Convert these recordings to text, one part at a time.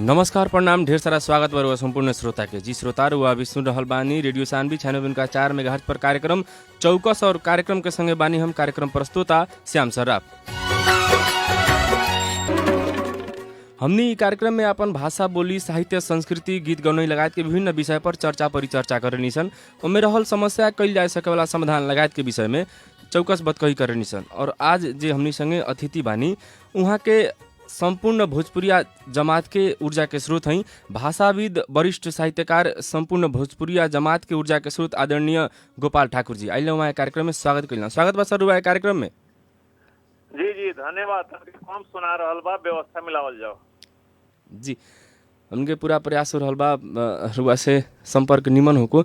नमस्कार प्रणाम ढेर सारा स्वागत बा संपूर्ण श्रोता के जी श्रोता रुआ अभी सुन रहल बानी रेडियो सानवी 96.4 मेगाहर्ट्ज पर कार्यक्रम चौकस और कार्यक्रम के संगे बानी हम कार्यक्रम प्रस्तुता श्याम सराफ। हमनी कार्यक्रम में अपन भाषा बोली साहित्य संस्कृति गीत गौनई लगायत के विभिन्न विषय पर चर्चा परिचर्चा करनी सन। ओमे रहल समस्या कइल जा सके वाला समाधान लगायत के विषय में चौकस बतकही करनी सन। और आज जे हमनी संगे अतिथि बानी उहाँ के संपूर्ण भोजपुरिया जमात के ऊर्जा के स्रोत हैं भाषाविद वरिष्ठ साहित्यकार संपूर्ण भोजपुरिया जमात के ऊर्जा के स्रोत आदरणीय गोपाल ठाकुर जी आइले वहाँ कार्यक्रम में स्वागत कइला। स्वागत बा सर वहाँ कार्यक्रम में। जी जी धन्यवाद। कम सुना रहल बा व्यवस्था मिलावल जाओ। जी हमके पूरा प्रयास हो रहल बा रुआ से संपर्क निमन होको।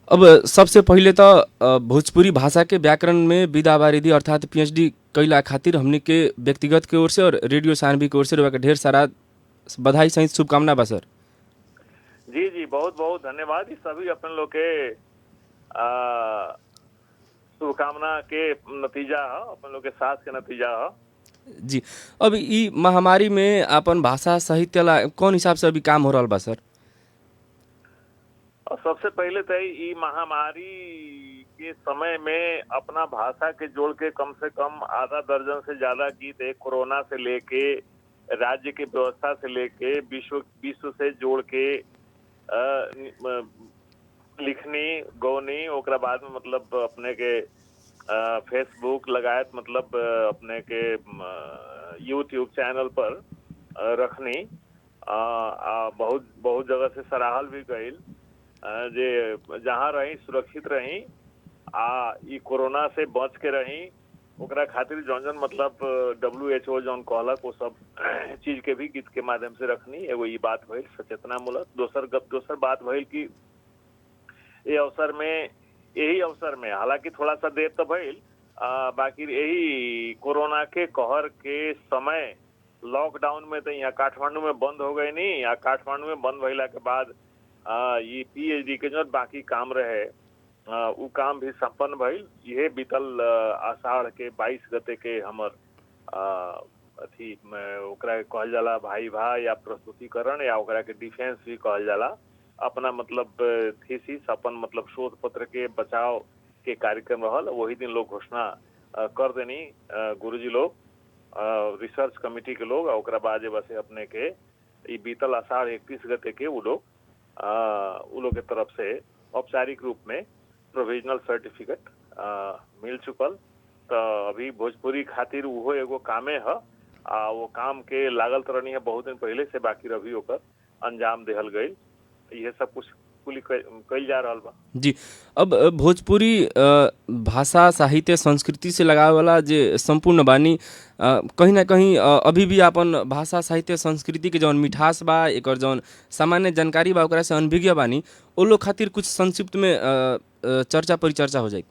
अब सबसे पहले तो भोजपुरी भाषा के व्याकरण में विदावारिधि अर्थात पीएचडी कैला खातिर हमने के व्यक्तिगत के ओर से और रेडियो सानवी की ओर से रुआ के ढेर सारा बधाई सहित शुभकामना बा सर। जी जी बहुत बहुत धन्यवाद। सभी अपन लोग के शुभकामना के नतीजा है, अपन लोग के साथ के नतीजा है। जी अब ई महामारी में अपन भाषा साहित्य ला कौन हिसाब से अभी काम हो रहा बा सर? सबसे पहले तो ई महामारी के समय में अपना भाषा के जोड़ के कम से कम आधा दर्जन से ज्यादा गीत एक कोरोना से लेके राज्य के व्यवस्था से लेके विश्व से जोड़ के लिखनी गौनी ओकरा बाद में मतलब अपने के फेसबुक लगायत मतलब अपने के यूट्यूब चैनल पर रखनी बहुत बहुत जगह से सराहल भी गईल जे जहाँ रही सुरक्षित रही ई कोरोना से बच के रही ओकरा खातिर जौन मतलब WHO जौन कहलक वो सब चीज के भी गीत के माध्यम से रखनी। एगो ई बात भइल सचेतना मूलक। दोसर बात भइल कि यही अवसर में हालांकि थोड़ा सा देर तो भइल बाकी यही कोरोना के कहर के समय लॉकडाउन में तो यहाँ काठमांडू में बंद हो गए नहीं। यहाँ काठमांडू में बंद भइला के बाद ये पीएचडी के जो बाकी काम रहे वो काम भी संपन्न भइल। यह बीतल आषाढ़ के 22 गते के हमर अथी ओकरा कहल जाला भाई भाई या प्रस्तुतिकरण या ओकरा के डिफेंस भी कहल जाला। अपना मतलब थीसिस अपन मतलब शोध पत्र के बचाव के कार्यक्रम रहल। वही दिन लोग घोषणा कर देनी गुरुजी लोग रिसर्च कमेटी के लोग। ओकरा बाद बसे अपने के बीतल आषाढ़ 31 गते के वो लोग के तरफ से औपचारिक रूप में प्रोविजनल सर्टिफिकेट मिल चुकल। तो अभी भोजपुरी खातिर वो एगो कामे है वो काम के लागल तरनी है बहुत दिन पहले से बाकी अभी ओकर अंजाम देहल गई। यह सब कुछ कइल जा रहा बा। जी अब भोजपुरी भाषा साहित्य संस्कृति से लगावे वाला जे संपूर्ण बानी कहीं ना कहीं अभी भी अपन भाषा साहित्य संस्कृति के जौन मिठास बा एक जौन सामान्य जानकारी बा ओकरा से अनभिज्ञ बानी ओ लोग खातिर कुछ संक्षिप्त में चर्चा परिचर्चा हो जाए।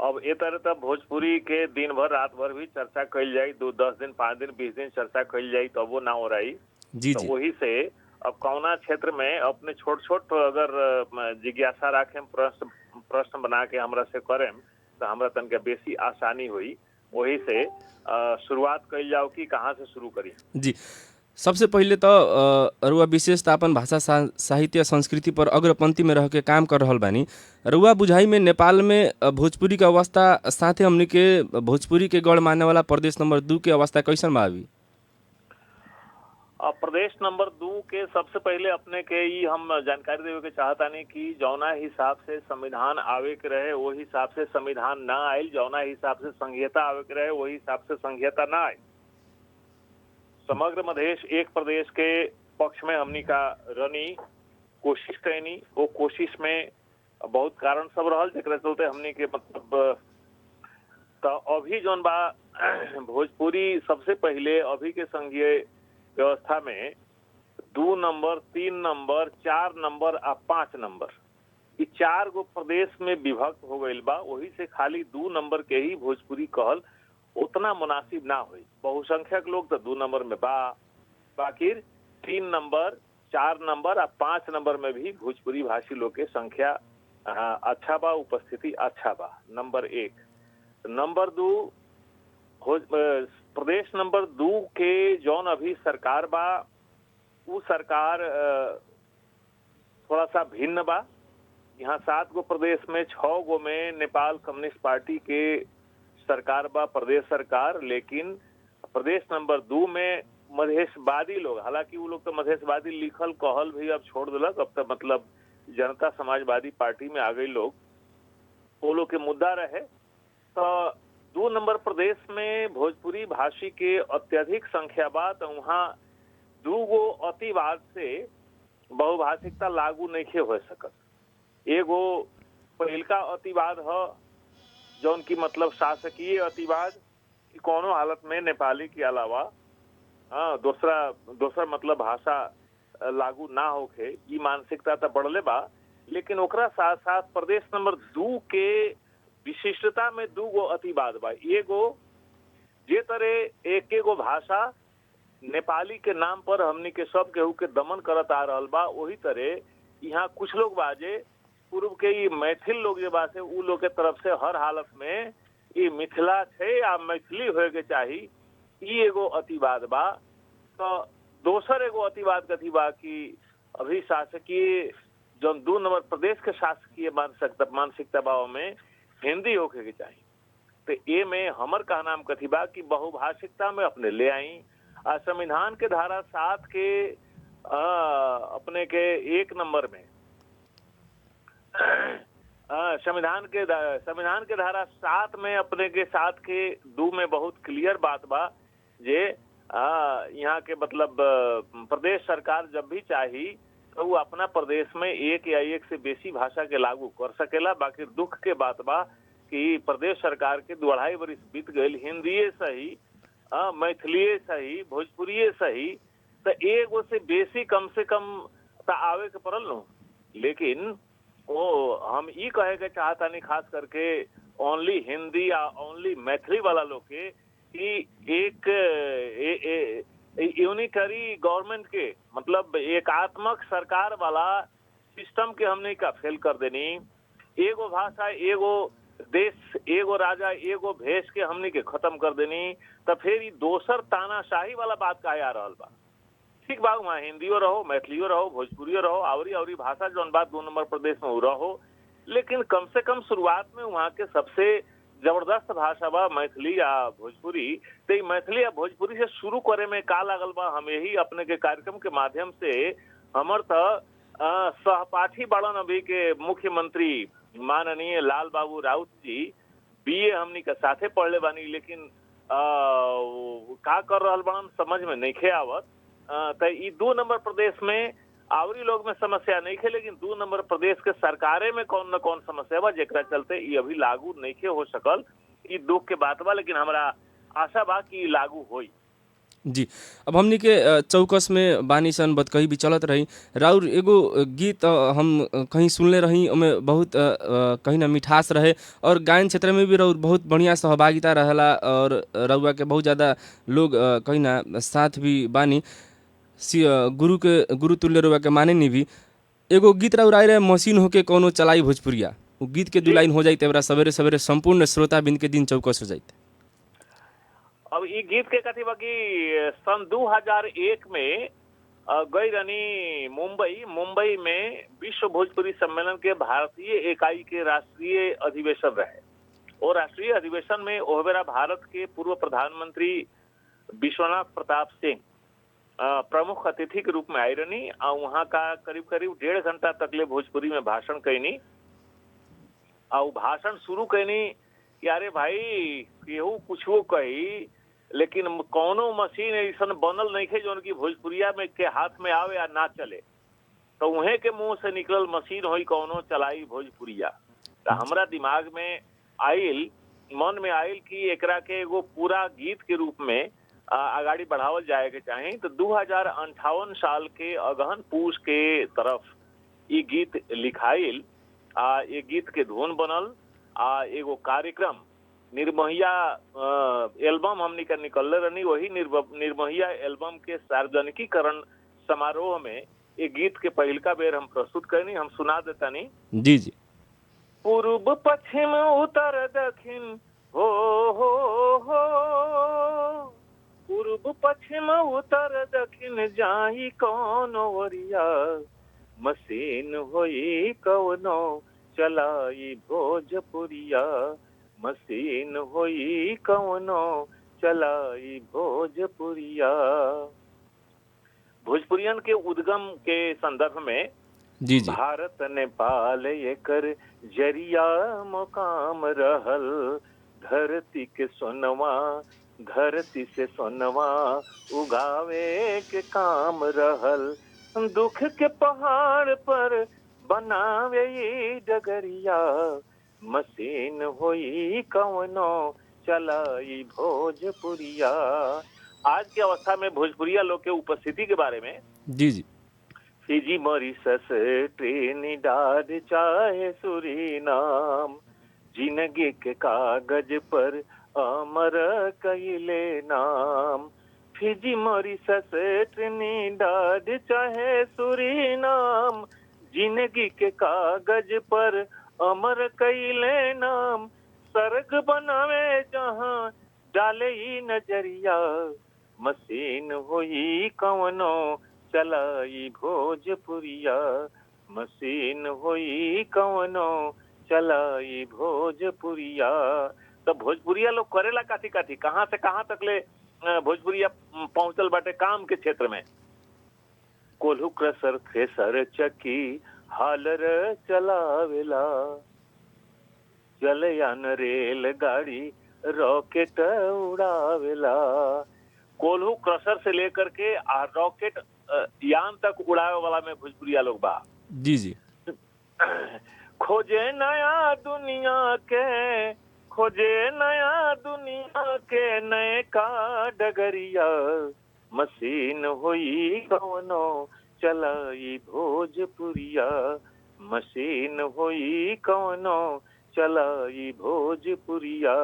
अब ये तरह तब भोजपुरी के दिन भर रात भर भी चर्चा कइल जाए 10 दिन 5 दिन 20 दिन चर्चा कइल जाए तब वो ना हो रही। जी तो जी वही से अब कौना क्षेत्र में अपने छोट अगर जिज्ञासा राखें प्रश्न बना के हमरा से करें तो हमरा तनके बेसी आसानी हुई। वही से शुरुआत कइल जाओ कि कहाँ से शुरू करी। जी सबसे पहले तो रुआ विशेषता अपन भाषा साहित्य संस्कृति पर अग्रपंक्ति में रह के काम कर रहल बानी। रुआ बुझाई में नेपाल में भोजपुरी के अवस्था साथे हमने के भोजपुरी के गढ़ मानने वाला प्रदेश नंबर 2 के अवस्था कैसन बा अभी? प्रदेश नंबर 2 के सबसे पहले अपने के ही हम जानकारी देवे के चाहता नहीं कि जौना हिसाब से संविधान आवे के रहे वही हिसाब से संविधान ना आयल। जौना हिसाब से संघीयता आवे के रहे वही हिसाब से संघीयता ना आये। समग्र मधेश एक प्रदेश के पक्ष में हमनी का रनी कोशिश कैनी। वो कोशिश में बहुत कारण सब रहल जेकरा चलते हमनी के मतलब तो अभी जौन बा भोजपुरी सबसे पहले अभी के संघीय व्यवस्था में 2 नंबर 3 नंबर 4 नंबर और 5 नंबर ये 4 गो प्रदेश में विभक्त हो गईल बा। वही से खाली 2 नंबर के ही भोजपुरी कहल उतना मुनासिब ना हुई। बहुसंख्यक लोग तो 2 नंबर में बा बाकी 3 नंबर 4 नंबर और 5 नंबर में भी भोजपुरी भाषी लोग के संख्या अच्छा बा, उपस्थिति अच्छा बा। नंबर 1 नंबर 2 प्रदेश नंबर 2 के जौन अभी सरकार बा उ सरकार थोड़ा सा भिन्न बा। यहाँ 7 गो प्रदेश में 6 गो में नेपाल कम्युनिस्ट पार्टी के सरकार बा, प्रदेश सरकार। लेकिन प्रदेश नंबर 2 में मधेशवादी लोग, हालांकि वो लोग तो मधेशवादी लिखल कहल भी अब छोड़ दिलक, अब तो मतलब जनता समाजवादी पार्टी में आ गई लोग, वो लोग के मुद्दा रहे। तो 2 नंबर प्रदेश में भोजपुरी भाषी के अत्यधिक संख्या बा, तो वहाँ 2 गो अतिवाद से बहुभाषिकता लागू नहीं हो सकत। एगो पहिलका अतिवाद है जौन की मतलब शासकीय अतिवाद कि कोनो हालत में नेपाली के अलावा दूसरा मतलब भाषा लागू ना होके, ई मानसिकता तो बढ़ले बा। लेकिन ओकरा साथ साथ प्रदेश नंबर 2 के विशिष्टता में 2 गो अतिवाद बा। एगो जे तरह एक एगो भाषा नेपाली के नाम पर हमनी के सब केहू के दमन करत आ रहल बा, वही तरह यहाँ कुछ लोग बाजे पूर्व के ये मैथिल लोग जे बा से उ लोग के तरफ से हर हालत में ये मिथिला छे या मैथिली होए के चाही, ई एगो अतिवाद बा। तो दोसर एगो अतिवाद कथी बा कि अभी शासकीय जो 2 नंबर प्रदेश के शासकीय मानसिकता बा में हिंदी होके के चाही। तो ए में हमर कहनाम कथी बा कि बहुभाषिकता में अपने ले आई। संविधान के धारा 7 के अपने के 1 नंबर में संविधान के धारा 7 में अपने के 7 के 2 में बहुत क्लियर बात बा जे यहाँ के मतलब प्रदेश सरकार जब भी चाही तो वो अपना प्रदेश में एक या एक से बेसी भाषा के लागू कर सकेला। बाकी दुख के बात बा कि प्रदेश सरकार के 2.5 वर्ष बीत गए, हिंदीए सही मैथिलीए सही भोजपुरीए सही, तो एगो से बेसी कम से कम तो आवे के पड़ल न। लेकिन वो हम ई कहे के चाहता नहीं खास करके ओनली हिंदी या ओनली मैथिली वाला लोग के कि एक यूनिटरी गवर्नमेंट के मतलब एकात्मक सरकार वाला सिस्टम के हमने का फेल कर देनी। एगो भाषा एगो देश एगो राजा एगो भेष के हमने के खत्म कर देनी, तो फिर दोसर तानाशाही वाला बात काहे आ रहल बा। ठीक बा, वहाँ हिंदियो रहो मैथिलियो रहो भोजपुरियो रहो आवरी भाषा जौन बात 2 नंबर प्रदेश में रहो, लेकिन कम से कम शुरुआत में वहाँ के सबसे जबरदस्त भाषा बा मैथिली या भोजपुरी। तो मैथिली या भोजपुरी से शुरू करे में का लागल बा, हम यही अपने के कार्यक्रम के माध्यम से हमर तो सहपाठी बड़न अभी के मुख्यमंत्री माननीय लाल बाबू राउत जी बीए हमनी के साथे पढ़ले बानी, लेकिन का कर रहल बड़न समझ में नहीं आवत। तो ई 2 नंबर प्रदेश में आवरी लोग में समस्या नहीं खे, लेकिन 2 नंबर प्रदेश के सरकारे में कौन न कौन समस्या बा जेकरा चलते ये अभी लागू नहीं खे हो सकल। ई दुख के बात बा, लेकिन हमरा आशा बा कि लागू होई। जी, अब हमनी के चौकस में बानी सन बतकही भी चलत रही। राउर एगो गीत हम कहीं सुनले रही, ओमें बहुत कहीं ना मिठास रहे और गायन क्षेत्र में भी राउर बहुत बढ़िया सहभागिता रहेला और रउआ के बहुत ज़्यादा लोग कहीं ना साथ भी बानी, गुरु तुल्य रउआ के माने नहीं भी। एगो गीत राउर आए रहे मशीन होके कोनो चलाई भोजपुरिया, वो गीत के 2 लाइन हो जाते बरा सवेरे सवेरे संपूर्ण श्रोता बिंद के दिन चौकस हो जाते। अब ये गीत के कथी बा कि सन 2001 में गई रनी मुंबई में विश्व भोजपुरी सम्मेलन के भारतीय इकाई के राष्ट्रीय अधिवेशन रहे। और राष्ट्रीय अधिवेशन में ओहबेरा भारत के पूर्व प्रधानमंत्री विश्वनाथ प्रताप सिंह प्रमुख अतिथि के रूप में आई रनी। वहाँ का करीब 1.5 घंटा तकले भोजपुरी में भाषण कैनी। और भाषण शुरू कैनी कि अरे भाई केहू कुछो कही, लेकिन कौनो मशीन ऐसा बनल नहीं है जो उनकी भोजपुरिया में के हाथ में आवे या ना चले, तो उहे के मुंह से निकलल मशीन होई कौनो चलाई भोजपुरिया। तो हमरा दिमाग में आइल, मन में आइल कि एकरा के एगो पूरा गीत के रूप में आगाड़ी बढ़ावल जाए के चाही। तो 2058 साल के अगहन पूस के तरफ ये गीत लिखाइल। ये गीत के धुन बनल। एगो कार्यक्रम निर्मोहिया एल्बम हमनी का निकलले रहनी, वही निर्मोहिया एल्बम के सार्वजनिकीकरण समारोह में ये गीत के पहिलका बेर हम प्रस्तुत करनी। हम सुना देतानी। जी जी। पूर्व पश्चिम उत्तर दक्षिण हो पूर्व पश्चिम उत्तर दक्षिण जाही कौन ओरिया, मशीन होई कवनो चलाई भोजपुरिया, मशीन होई कवनो चलाई भोजपुरिया। भोजपुरियन के उद्गम के संदर्भ में जी जी भारत नेपाल एकर जरिया मुकाम रहल, धरती के सोनवा धरती से सोनवा उगावे के काम रहल, दुख के पहाड़ पर बनावे ई डगरिया, मशीन होई कवनो चलाई भोजपुरिया। आज की अवस्था में भोजपुरिया लोग के उपस्थिति के बारे में जी जी फिजी, मॉरिशस, ट्रिनिडाद चाहे सूरीनाम, जिंदगी के कागज पर अमर कइले नाम। फिजी, मॉरिशस, ट्रिनिडाद चाहे सूरीनाम, जिंदगी के कागज पर अमर कइले नाम। सर्ग बनावे जहां डाले ही नजरिया, मशीन होई कवनो चलाई भोजपुरिया, मशीन होई कवनो चलाई भोजपुरिया। तो भोजपुरिया लोग करेला काथी काथी, कहाँ से कहाँ तक ले भोजपुरिया पहुंचल बाटे काम के क्षेत्र में। कोल्हू क्रसर थ्रेसर चक्की हालर चलावेला, जलयान रेलगाड़ी रॉकेट उड़ावेला। कोल्हू क्रसर से लेकर के रॉकेट यान तक उड़ावे वाला में भोजपुरिया लोग बा। जी जी खोजे नया दुनिया के, खोजे नया दुनिया के नए का डगरिया, मशीन होई कवनो चलाई भोजपुरिया, मशीन होई कवनो चलाई भोजपुरिया।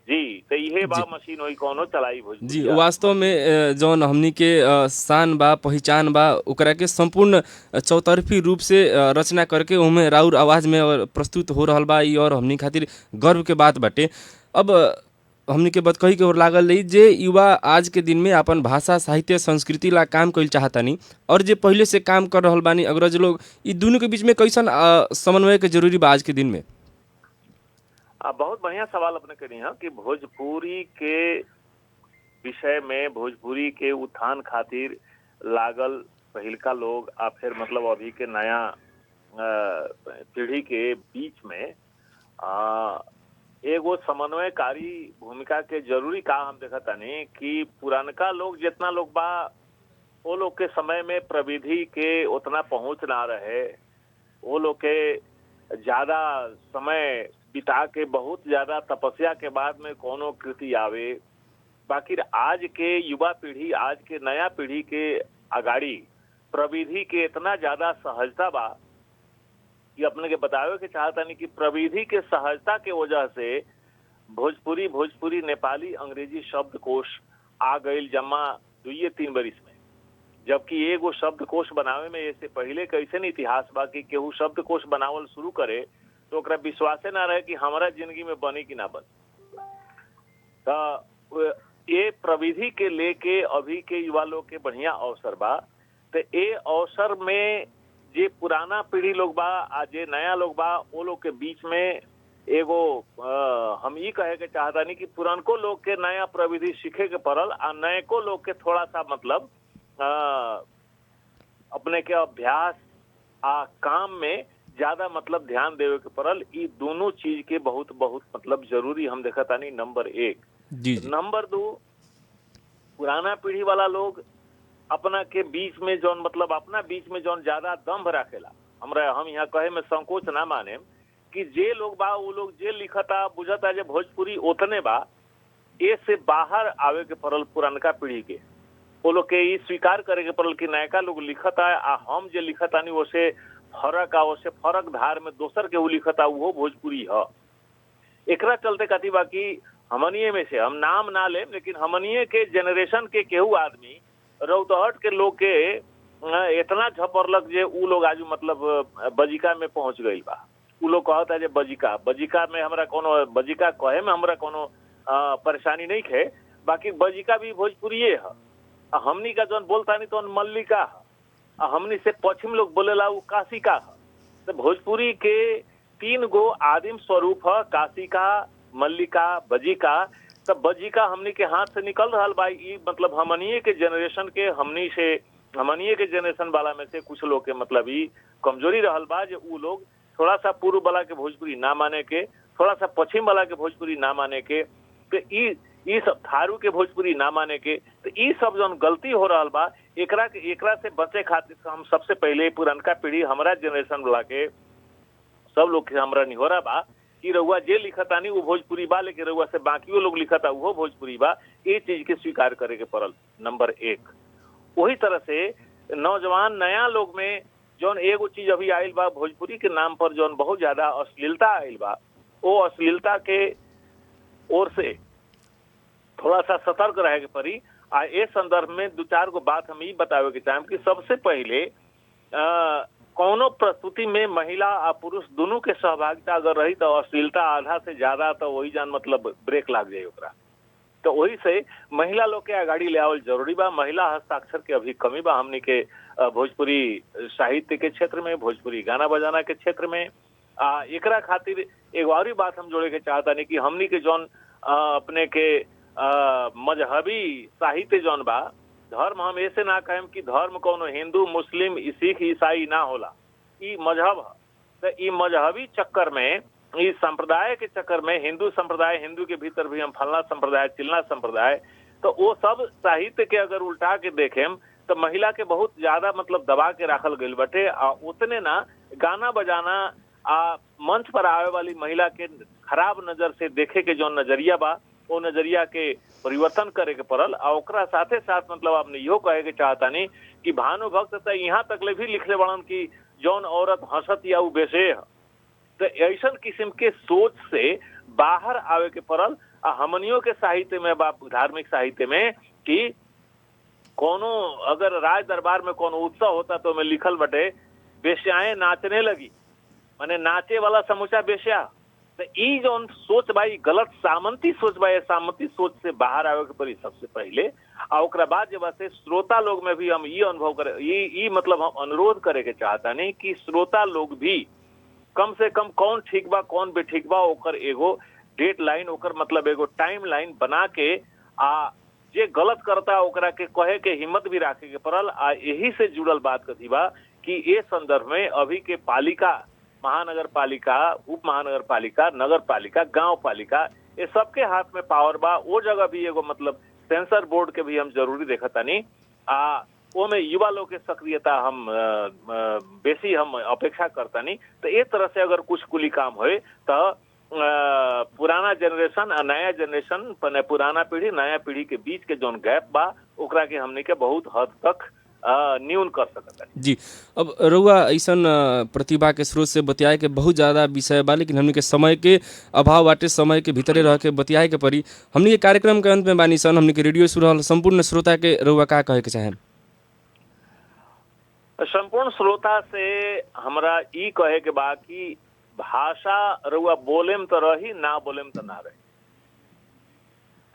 जी तो ये बा मशीन होई कौनो चलाई भोजपुरिया। जी वास्तव में जौन हमनी के शान बा पहचान बा ओकरा के संपूर्ण चौतरफी रूप से रचना करके उनमें राउर आवाज में प्रस्तुत हो रहल बा, ई और हमनी खातिर गर्व के बात बाटे। अब हमनी के बतकही के ओर लागल रही जे युवा आज के दिन में अपन भाषा साहित्य संस्कृति ला काम कइल चाहतानी और जे पहले से काम कर रहल बानी अग्रज लोग, ई दोनों के बीच में कैसन समन्वय के जरूरी बा आज के दिन में? बहुत बढ़िया सवाल अपने करी है कि भोजपुरी के विषय में, भोजपुरी के उत्थान खातिर लागल पहिलका लोग आ फिर मतलब अभी के नया पीढ़ी के बीच में एगो समन्वयकारी भूमिका के जरूरी का हम देखा तानी कि पुरानका लोग जितना लोग बा वो लोग के समय में प्रविधि के उतना पहुंच ना रहे, वो लोग के ज्यादा समय बिता के बहुत ज्यादा तपस्या के बाद में कोनो कृति आवे। बाकी आज के युवा पीढ़ी, आज के नया पीढ़ी के अगाड़ी प्रविधि के इतना ज्यादा सहजता बा कि अपने के बतावे के चाहता नहीं कि प्रविधि के सहजता के वजह से भोजपुरी नेपाली अंग्रेजी शब्दकोश आ गई जमा 2-3 बरिस में, जबकि एगो शब्दकोश बनावे में इससे पहले कैसे नहीं इतिहास बा कि केहू शब्दकोश बनावल शुरू करे तो ओकरा विश्वासे ना रहे कि हमारा जिंदगी में बनी कि ना बनी। तो ये प्रविधि के लेके अभी के युवा लोग के बढ़िया अवसर बा। तो ये अवसर में जे पुराना पीढ़ी लोग बा आ जे नया लोग बा वो लोग के बीच में एगो हम ये कहे के चाहता नहीं कि पुरानको लोग के नया प्रविधि सीखे के पड़ल आ नयको लोग के थोड़ा सा मतलब अपने के अभ्यास आ काम में ज्यादा मतलब ध्यान देवे के पड़ल। ये दोनों चीज के बहुत बहुत मतलब जरूरी हम देखा तानी। नंबर 1 जी। नंबर 2 पुराना पीढ़ी वाला लोग अपना के बीच में जौन मतलब अपना बीच में जौन ज्यादा दम्भ रखेला, हमरा हम यहाँ कहे में संकोच ना माने कि जे लोग बा वो लोग जे लिखता बुझता जे भोजपुरी ओतने बा, ए से बाहर आवे के पड़ल पुरानका पीढ़ी के। वो लोग के ये स्वीकार करे के पड़ल कि नयका लोग लिखता आ हम जे लिखता नहीं वैसे फरक आ वैसे फरक धार में दोसर के वो लिखता वो भोजपुरी है। एकरा चलते कथी बा कि हमनिये में से हम नाम ना ले लेकिन हमनिये के जनरेशन के केहू आदमी रौतहट के लोग के इतना झपरलक जे उ लोग आज मतलब बजिका में पहुंच गई बा। उ लोग कहता जे बजिका में हमरा कोनो बजिका कहे में हमरा कोनो परेशानी नहीं है, बाकी बजिका भी भोजपुरिये है। हमनी का जौन बोलता नहीं तो मल्लिका है। हमनी से पश्चिम लोग बोलेला वो काशिका है। तो भोजपुरी के 3 गो आदिम स्वरूप है, काशिका, मल्लिका, बजिका। तब बजिका हमनी के हाथ से निकल रहा बा। मतलब हमनिए के जनरेशन के हमनिए के जनरेशन वाला में से कुछ लोग के मतलब ई कमजोरी रहल बा जे उ लोग थोड़ा सा पूर्व वाला के भोजपुरी ना माने के, थोड़ा सा पश्चिम वाला के भोजपुरी ना माने के, तो ई सब थारू के भोजपुरी ना माने के, तो ई सब जौन गलती हो रहा बा एकरा से बचे खातिर हम सबसे पहले पुरनका पीढ़ी हमारा जनरेशन वाला के सब लोग के हमरा निहोरा बा कि रउआ जे लिखतानी वो भोजपुरी बा, लेकिन रउआ से बाकियों लोग लिखता वो भोजपुरी बा। ये चीज के स्वीकार करे के पड़ल नंबर 1। वही तरह से नौजवान नया लोग में जौन एगो चीज अभी आयल बा भोजपुरी के नाम पर जौन बहुत ज्यादा अश्लीलता आयल बा, वो अश्लीलता के ओर से थोड़ा सा सतर्क रहे के पड़ी। आ इस संदर्भ में 2-4 गो बात हम ये बतावे के चाहेम कि सबसे पहले कौनो प्रस्तुति में महिला और पुरुष दोनों के सहभागिता अगर रही तो अश्लीलता आधा से ज्यादा तो वही जान मतलब ब्रेक लाग जाये ओकरा। तो वही से महिला लोग के आगाड़ी ले आवल जरूरी बा। महिला हस्ताक्षर के अभी कमी बा हमनी के भोजपुरी साहित्य के क्षेत्र में, भोजपुरी गाना बजाना के क्षेत्र में। एकरा खातिर एक और बात हम जोड़े के चाहता नहीं कि हमनी के जौन अपने के मजहबी साहित्य जौन बा, धर्म हम ऐसे ना कहें कि धर्म कोनो हिंदू, मुस्लिम, सिख, ईसाई ना होला, ई मजहब है। तो ई मजहबी चक्कर में, इस संप्रदाय के चक्कर में, हिंदू संप्रदाय, हिंदू के भीतर भी हम फलना संप्रदाय, चिलना संप्रदाय, तो वो सब साहित्य के अगर उल्टा के देखें तो महिला के बहुत ज्यादा मतलब दबा के रखल गई बटे। उतने ना गाना बजाना मंच पर आवे वाली महिला के खराब नजर से देखे के जो नजरिया बा, वो नजरिया के परिवर्तन करे के पड़ल। और ओकरा साथे साथ मतलब आपने इहो कहे के चाहता नहीं कि भानुभक्त तो यहाँ तक ले भी लिखले बड़न कि जौन औरत हंसत या उ बेसे है। तो ऐसा किस्म के सोच से बाहर आवे के पड़ल। हमनियों के साहित्य में, धार्मिक साहित्य में कि कोनो अगर राज दरबार में कोनो उत्सव होता तो में लिखल बटे बेश्याएं नाचने लगी, माने नाचे वाला समूचा बेश्या। तो ई जो सोच बा गलत सामंती सोच बा, सामंती सोच से बाहर आवे के पड़ी सबसे पहले। और ओकरा बाद जब से श्रोता लोग में भी हम ये अनुभव करे, ये मतलब हम अनुरोध करे के चाहता नहीं कि श्रोता लोग भी कम से कम कौन ठीक बा कौन बेठीक बा ओकर एगो डेट लाइन, ओकर मतलब एगो टाइम लाइन बना के जे गलत करता ओकरा के कहे के हिम्मत भी राखे के पड़ल। यही से जुड़ल बात कथी बा कि ये संदर्भ में अभी के पालिका, महानगर पालिका, उप महानगर पालिका, नगर पालिका, गांव पालिका, ये सबके हाथ में पावर बा। वो जगह भी एगो मतलब सेंसर बोर्ड के भी हम जरूरी देखतानी। वो में युवा लोग के सक्रियता हम बेसी हम अपेक्षा करतानी। तो एक तरह से अगर कुछ कुली काम होए तो पुराना जनरेशन और नया जनरेशन, पुराना पीढ़ी नया पीढ़ी के बीच के जोन गैप बा ओकरा के हमने के बहुत हद तक न्यून कर सकता है। जी, अब रउआ ऐसन प्रतिभा के स्रोत से बतियाए के बहुत ज़्यादा विषय बा, लेकिन हमने के समय के अभाव बाटे, समय के भीतरे रह के बतियाए के पड़ी। हमने के कार्यक्रम के अंत में बानी सन, हमने के रेडियो सुन संपूर्ण श्रोता के रउआ का कहे के चाहें? संपूर्ण श्रोता से हमरा ई कहे के बा कि भाषा रउआ बोलेम तो रही, ना बोलेम तो ना रही।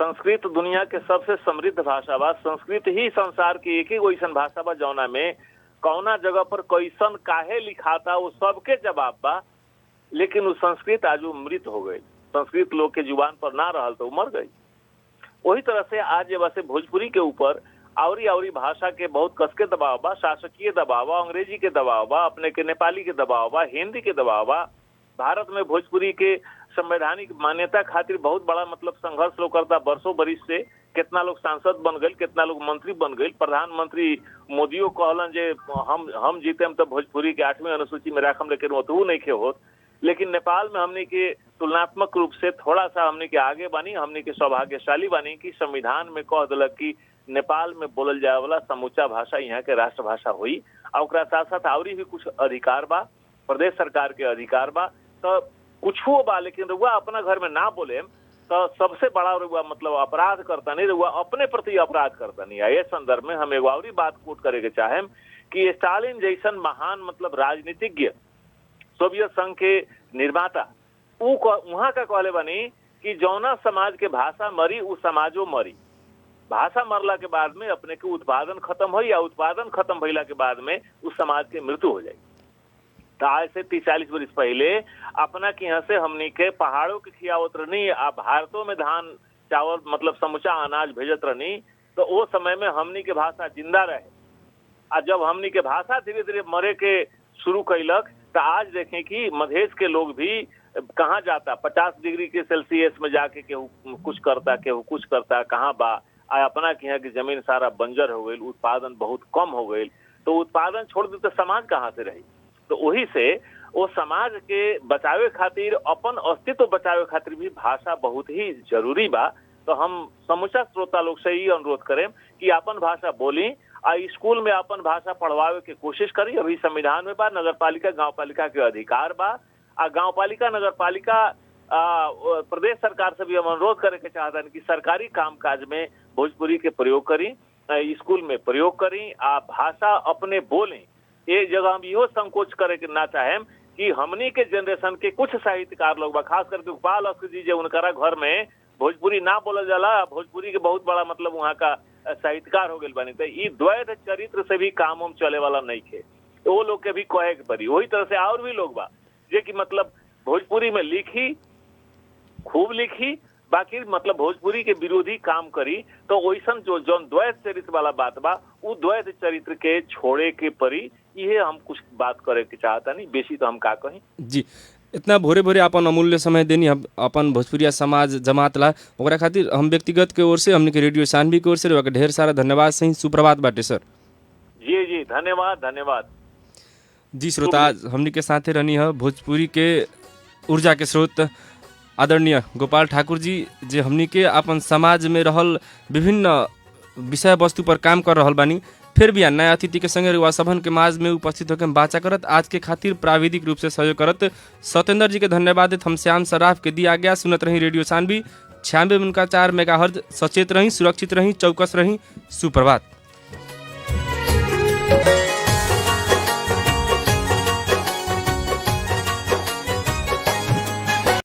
संस्कृत दुनिया के सबसे समृद्ध भाषा बा। संस्कृत ही संसार की एक ही वैसन भाषा बा जौना में कौना जगह पर कैसन काहे लिखाता वो सबके जवाब बा। लेकिन वो संस्कृत आज मृत हो गई, संस्कृत लोग के जुबान पर ना रहल तो मर गई। वही तरह से आज वैसे भोजपुरी के ऊपर आवरी भाषा के बहुत कसके दबाव बा, शासकीय दबाव बा, अंग्रेजी के दबाव बा, अपने के नेपाली के दबाव बा, हिंदी के दबाव बा। भारत में भोजपुरी के संवैधानिक मान्यता खातिर बहुत बड़ा मतलब संघर्ष लोग करता बरसों बरिस से। कितना लोग सांसद बन गए, कितना लोग मंत्री बन गए। प्रधानमंत्री मोदियो कहलन जे हम जीतेम तो भोजपुरी के 8वीं अनुसूची में राखम, लेकिन वो तो नहीं खे होत। लेकिन नेपाल में हमने के तुलनात्मक रूप से थोड़ा सा हमने के आगे बानी, हमने के सौभाग्यशाली बानी कि संविधान में कह दिलक कि नेपाल में बोलल जाए वाला समूचा भाषा यहाँ के राष्ट्रभाषा हुई। और साथ साथ आवरी भी कुछ अधिकार बा, प्रदेश सरकार के अधिकार बा, तो कुछ बा। लेकिन रुआ अपना घर में ना बोले तो सबसे बड़ा रुआ मतलब अपराध करता नहीं, रुआ अपने प्रति अपराध करता नहीं। ये संदर्भ में हम एक और बात कोट करे के चाहें कि स्टालिन जैसन महान मतलब राजनीतिज्ञ, सोवियत संघ के निर्माता, वहाँ का कहले बनी कि जौना समाज के भाषा मरी उ समाजो मरी। भाषा मरला के बाद में अपने के उत्पादन खत्म हो या उत्पादन खत्म भइला के बाद में उस समाज के मृत्यु हो जाए। तो आज से 30-40 वर्ष पहले अपना के यहाँ से हमनी के पहाड़ों के खियावत रहनी, आ भारतों में धान चावल मतलब समूचा अनाज भेजत रहनी, तो वो समय में हमनी के भाषा जिंदा रहे। आ जब हमनी के भाषा धीरे धीरे मरे के शुरू कैलक, तो आज देखें कि मधेश के लोग भी कहाँ जाता, 50 डिग्री के सेल्सियस में जाके केहू कुछ करता, केहू कुछ करता, कहाँ बा। आ अपना के यहाँ की जमीन सारा बंजर हो गई, उत्पादन बहुत कम हो गई। तो उत्पादन छोड़ दी तो समाज कहाँ से रही। तो वही से वो समाज के बचावे खातिर, अपन अस्तित्व बचावे खातिर भी भाषा बहुत ही जरूरी बा। तो हम समूचा श्रोता लोग से ही अनुरोध करें कि अपन भाषा बोली, आ स्कूल में अपन भाषा पढ़वावे के कोशिश करी। अभी संविधान में बा, नगर पालिका गाँव पालिका के अधिकार बा। आ गाँव पालिका नगर पालिका प्रदेश सरकार से भी हम अनुरोध करे के चाहता कि सरकारी कामकाज में भोजपुरी के प्रयोग करी, स्कूल में प्रयोग करी, आ भाषा अपने बोलें। एक जगह हम इहो संकोच करे के ना चाहें कि हमनी के जनरेशन के कुछ साहित्यकार लोग बा, खास करके गोपाल अस्कर जी, जो उनकरा घर में भोजपुरी ना बोलल जाला, भोजपुरी के बहुत बड़ा मतलब वहाँ का साहित्यकार हो गए बानी। तो ये द्वैत चरित्र से भी काम हम चले वाला नहीं थे, तो वो लोग के भी कहे के पड़ी। वही तरह से और भी लोग बा जे कि मतलब भोजपुरी में लिखी, खूब लिखी, बाकी मतलब भोजपुरी के विरोधी काम करी। तो वैसन जो जौन द्वैत चरित्र वाला बात बा, वो द्वैत चरित्र के छोड़े के परी। ये हम कुछ बात करे के चाहता नहीं, बेसी तो हम का कहीं जी। इतना भोरे भोरे अपन अमूल्य समय देनी अपन भोजपुरिया समाज जमात ला, ओकरा खातिर हम व्यक्तिगत के ओर से, हमने के रेडियो सानवी के ओर से ढेर सारा धन्यवाद। सही सुप्रभात बाटे सर। जी जी, धन्यवाद धन्यवाद जी। श्रोता, हमने के साथे रहनी है भोजपुरी के ऊर्जा के स्रोत आदरणीय गोपाल ठाकुर जी, जे हमनी के अपन समाज में रहल विभिन्न विषय वस्तु पर काम कर रहल बानी। फिर भी नया अतिथि के संगे रुआ सभन के माज में उपस्थित होकर बाचा करत, आज के खातिर प्राविधिक रूप से सहयोग करत सत्येंद्र जी के धन्यवाद। हम श्याम सराफ के दिया गया। सुनत रही रेडियो सानवी 96.4 मेगाहर्ट्ज। सचेत रही, सुरक्षित रही, चौकस रही। सुप्रभात।